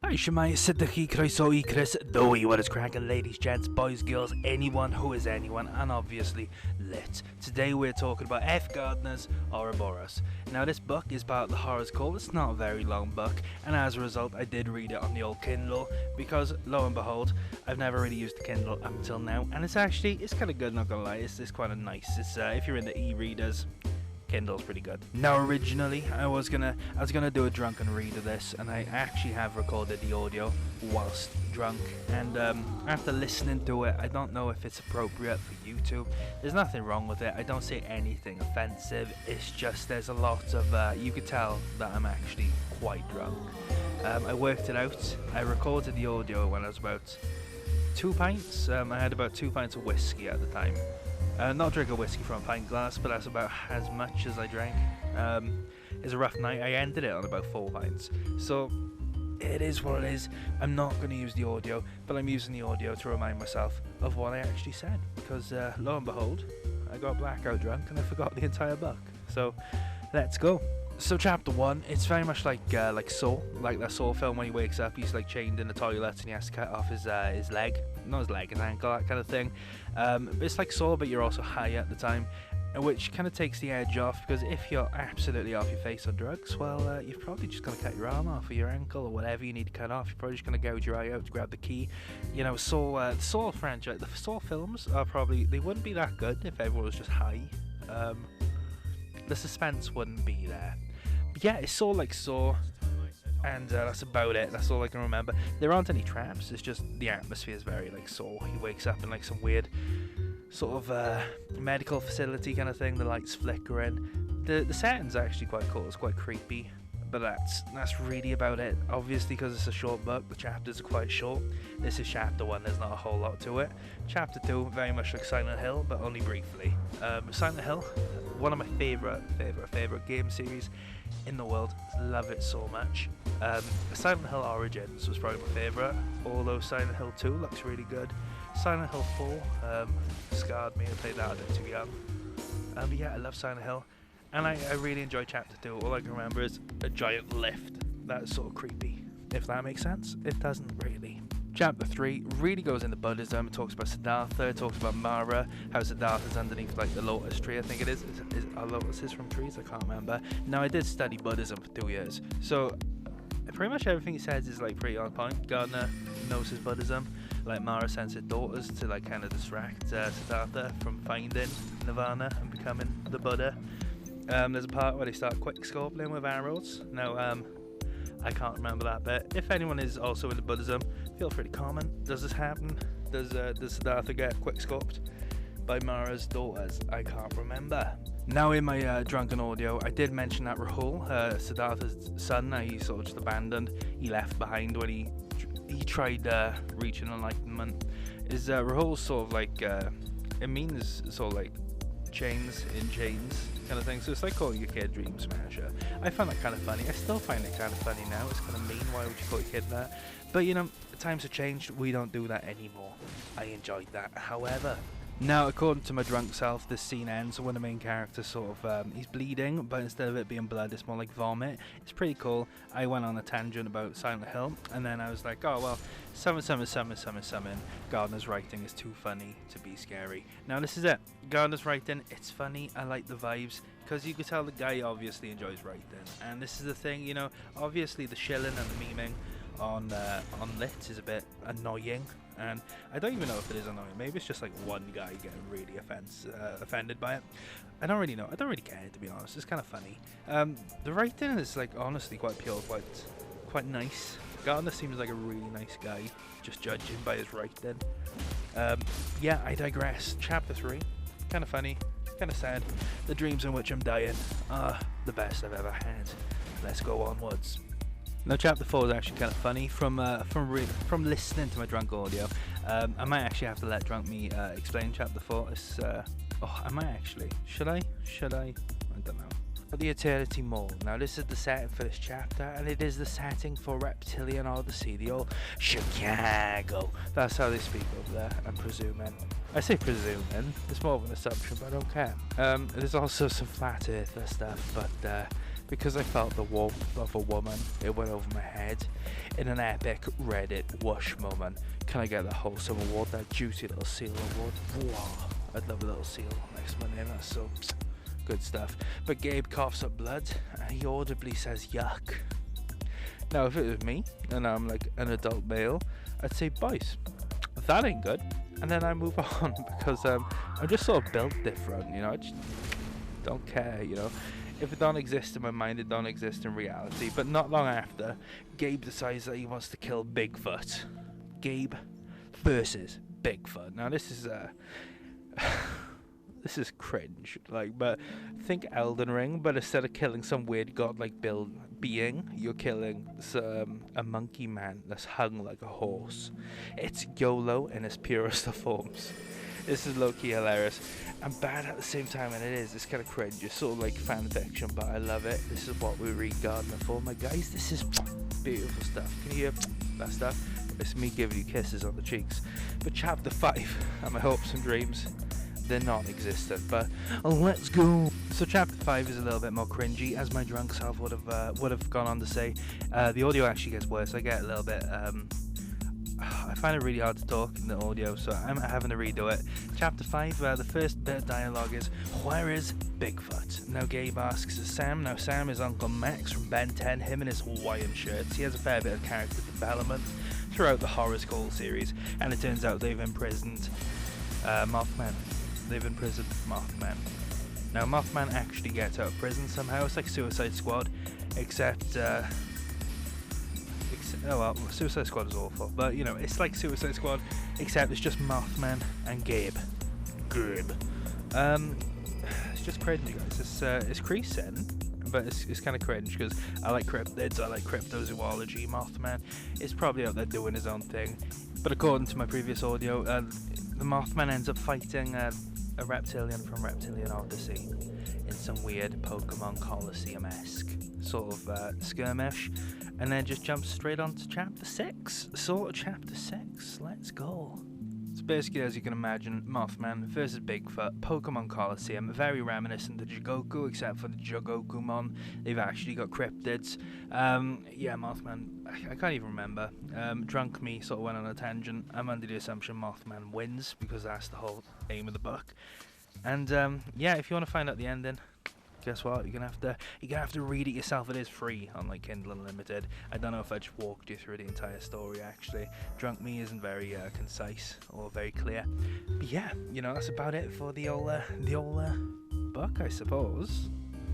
Hi, Shemai, Siddiqui, Croeso, Chris, Dowie, what is cracking, ladies, gents, boys, girls, anyone who is anyone, and obviously lit. Today we're talking about F. Gardner's Ouroboros. Now, this book is part of the Horrors Call. It's not a very long book, and as a result, I did read it on the old Kindle because, lo and behold, I've never really used the Kindle up until now, and it's kind of good, not gonna lie. It's kind of nice. It's if you're into e-readers, Kindle's pretty good. Now, originally I was gonna do a drunken read of this, and I actually have recorded the audio whilst drunk, and after listening to it, I don't know if it's appropriate for YouTube. There's nothing wrong with it. I don't say anything offensive. It's just there's a lot of you could tell that I'm actually quite drunk. I worked it out. I recorded the audio when I was about 2 pints. I had about 2 pints of whiskey at the time. Not drinking whiskey from a pint glass, but that's about as much as I drank. It's a rough night. I ended it on about 4 pints. So it is what it is. I'm not going to use the audio, but I'm using the audio to remind myself of what I actually said. Because lo and behold, I got blackout drunk and I forgot the entire book. So let's go. So chapter 1, it's very much like Saw, like that Saw film when he wakes up, he's like chained in the toilet and he has to cut off his leg, not his leg, his ankle, that kind of thing. It's like Saw, but you're also high at the time, which kind of takes the edge off, because if you're absolutely off your face on drugs, well, you're probably just going to cut your arm off or your ankle or whatever you need to cut off. You're probably just going to gouge your eye out to grab the key. You know, Saw, the Saw franchise, the Saw films are probably, they wouldn't be that good if everyone was just high. The suspense wouldn't be there. Yeah, it's Saw like Saw, and that's about it. That's all I can remember. There aren't any traps. It's just the atmosphere is very like Saw. He wakes up in like some weird sort of medical facility kind of thing. The lights flickering. The setting's actually quite cool. It's quite creepy, but that's really about it. Obviously, because it's a short book, the chapters are quite short. This is chapter 1. There's not a whole lot to it. Chapter 2, very much like Silent Hill, but only briefly. Silent Hill, one of my favorite game series in the world. Love it so much. Silent Hill Origins was probably my favourite, although Silent Hill 2 looks really good. Silent Hill 4 scarred me. I played that a bit too young. But yeah, I love Silent Hill, and I really enjoyed chapter 2. All I can remember is a giant lift. That's sort of creepy, if that makes sense. It doesn't really. Chapter 3 really goes into Buddhism. It talks about Siddhartha, it talks about Mara, how Siddhartha's underneath like the lotus tree, I think it is. Are lotuses from trees? I can't remember. Now, I did study Buddhism for 2 years, so pretty much everything he says is like pretty on point. Gardner knows his Buddhism. Like Mara sends her daughters to like kind of distract Siddhartha from finding Nirvana and becoming the Buddha. There's a part where they start quick scoping with arrows. Now, I can't remember that bit. If anyone is also into Buddhism, feel free to comment. Does this happen? Does Siddhartha get quick scoped by Mara's daughters? I can't remember. Now, in my drunken audio, I did mention that Rahul, Siddhartha's son, he sort of just abandoned. He left behind when he tried reaching enlightenment. Is Rahul's sort of like it means sort of like chains in chains kind of thing, so it's like calling your kid Dream Smasher. I found that kind of funny. I still find it kind of funny now. It's kind of mean. Why would you call your kid that? But you know, times have changed. We don't do that anymore. I enjoyed that. However, now, according to my drunk self, this scene ends when the main character sort of he's bleeding, but instead of it being blood, it's more like vomit. It's pretty cool. I went on a tangent about Silent Hill, and then I was like, oh well, summon. Gardner's writing is too funny to be scary. Now this is it. Gardner's writing, it's funny. I like the vibes, because you could tell the guy obviously enjoys writing. And this is the thing, you know, obviously the shilling and the memeing on lit is a bit annoying. And I don't even know if it is annoying. Maybe it's just like one guy getting really offended by it. I don't really know. I don't really care, to be honest. It's kind of funny. The writing is like honestly quite pure, quite nice. Gardner seems like a really nice guy, just judging by his writing. Yeah, I digress. Chapter 3, kind of funny, kind of sad. The dreams in which I'm dying are the best I've ever had. Let's go onwards. Now, chapter 4 is actually kind of funny from listening to my drunk audio. I might actually have to let drunk me explain chapter 4. It's I might actually. Should I? I don't know. But the Eternity Mall. Now, this is the setting for this chapter, and it is the setting for Reptilian Odyssey, the old Chicago. That's how they speak over there, I'm presuming. I say presuming, it's more of an assumption, but I don't care. There's also some flat earther stuff, but because I felt the warmth of a woman. It went over my head in an epic Reddit whoosh moment. Can I get that wholesome award, that juicy little seal award? Wow, I'd love a little seal next to my name. That's so good stuff. But Gabe coughs up blood and he audibly says yuck. Now if it was me and I'm like an adult male, I'd say boys, that ain't good, and then I move on because I'm just sort of built different, you know. I just don't care, you know. If it don't exist in my mind, it don't exist in reality. But not long after, Gabe decides that he wants to kill Bigfoot. Gabe versus Bigfoot. Now this is this is cringe, like, but think Elden Ring, but instead of killing some weird godlike being, you're killing a monkey man that's hung like a horse. It's YOLO in its purest of forms. This is low-key hilarious and bad at the same time, and it's kind of cringe. It's sort of like fan fiction, but I love it. This is what we read Gardner for, my guys. This is beautiful stuff. Can you hear that stuff? It's me giving you kisses on the cheeks. But chapter 5 and my hopes and dreams, they're non-existent, but let's go. So chapter 5 is a little bit more cringy, as my drunk self would have gone on to say. The audio actually gets worse. I get a little bit I find it really hard to talk in the audio, so I'm having to redo it. Chapter 5, the first bit of dialogue is, where is Bigfoot? Now Gabe asks Sam. Now Sam is Uncle Max from Ben 10, him in his Hawaiian shirts. He has a fair bit of character development throughout the Horror School series, and it turns out they've imprisoned Mothman. They've imprisoned Mothman. Now Mothman actually gets out of prison somehow. It's like Suicide Squad, except oh well, Suicide Squad is awful, but you know, it's like Suicide Squad, except it's just Mothman and Gabe. It's just cringe, guys. It's creasing, but it's kind of cringe because I like cryptids, I like cryptozoology. Mothman is probably out there doing his own thing, but according to my previous audio, the Mothman ends up fighting a reptilian from Reptilian Odyssey in some weird Pokemon Coliseum-esque sort of skirmish, and then just jumps straight on to chapter 6. So chapter 6, let's go. So basically, as you can imagine, Mothman versus Bigfoot, Pokemon Coliseum, very reminiscent of Jigoku, except for the Jigogumon, they've actually got cryptids. Yeah, Mothman, I can't even remember. Drunk me sort of went on a tangent. I'm under the assumption Mothman wins, because that's the whole aim of the book. And yeah, if you want to find out the ending, guess what? You're gonna have to read it yourself. It is free on like Kindle Unlimited. I don't know if I just walked you through the entire story. Actually, drunk me isn't very concise or very clear. But yeah, you know, that's about it for the old book, I suppose.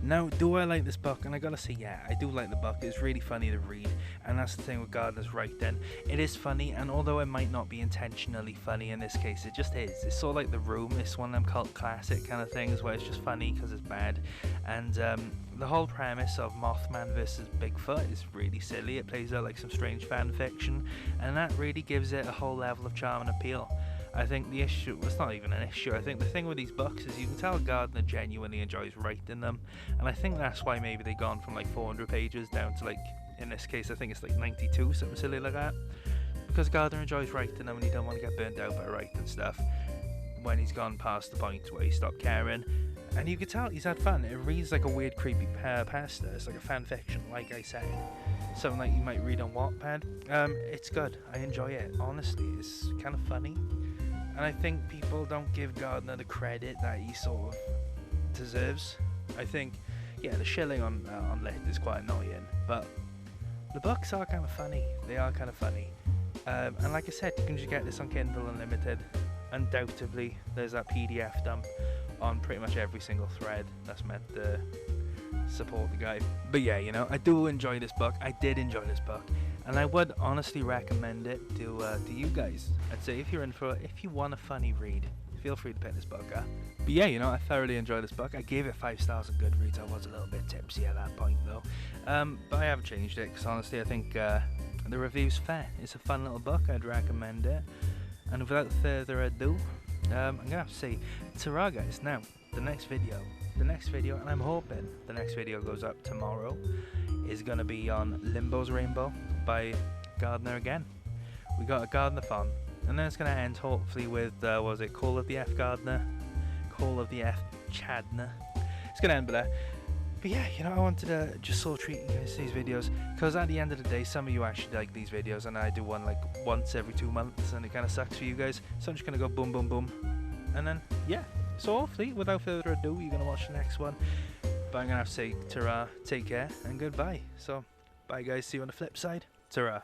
Now, do I like this book? And I gotta say, yeah, I do like the book. It's really funny to read, and that's the thing with Gardner's writing. It is funny, and although it might not be intentionally funny in this case, it just is. It's sort of like The Room. It's one of them cult classic kind of things where it's just funny because it's bad. And the whole premise of Mothman versus Bigfoot is really silly. It plays out like some strange fan fiction, and that really gives it a whole level of charm and appeal. I think the issue, well, it's not even an issue, I think the thing with these books is you can tell Gardner genuinely enjoys writing them, and I think that's why maybe they've gone from like 400 pages down to like, in this case I think it's like 92, something silly like that, because Gardner enjoys writing them and he don't want to get burnt out by writing stuff when he's gone past the point where he stopped caring. And you can tell he's had fun. It reads like a weird creepy pasta. It's like a fan fiction, like I said, something like you might read on Wattpad. It's good, I enjoy it, honestly. It's kind of funny, and I think people don't give Gardner the credit that he sort of deserves. I think, yeah, the shilling on Lit is quite annoying, but the books are kind of funny. They are kind of funny. And like I said, you can just get this on Kindle Unlimited. Undoubtedly, there's that PDF dump on pretty much every single thread that's meant to support the guy. But yeah, you know, I do enjoy this book. I did enjoy this book, and I would honestly recommend it to you guys. I'd say if you want a funny read, feel free to pick this book up. But yeah, you know, I thoroughly enjoyed this book. I gave it 5 stars on Goodreads. I was a little bit tipsy at that point though, but I haven't changed it because honestly I think the review's fair. It's a fun little book. I'd recommend it. And without further ado, I'm gonna have to say ta-ra, guys. Now the next video, and I'm hoping the next video goes up tomorrow, is gonna be on Limbo's Rainbow by Gardner again. We got a Gardner-thon, and then it's gonna end hopefully with what was it, Call of the F Gardner, Call of the F Chadner. It's gonna end with that. But yeah, you know, I wanted to just sort of treat you guys to these videos, because at the end of the day, some of you actually like these videos, and I do one like once every 2 months, and it kind of sucks for you guys. So I'm just gonna go boom, boom, boom, and then yeah. So hopefully, without further ado, you're gonna watch the next one. But I'm gonna have to say ta-ra, take care, and goodbye. So bye guys, see you on the flip side. Ta-ra.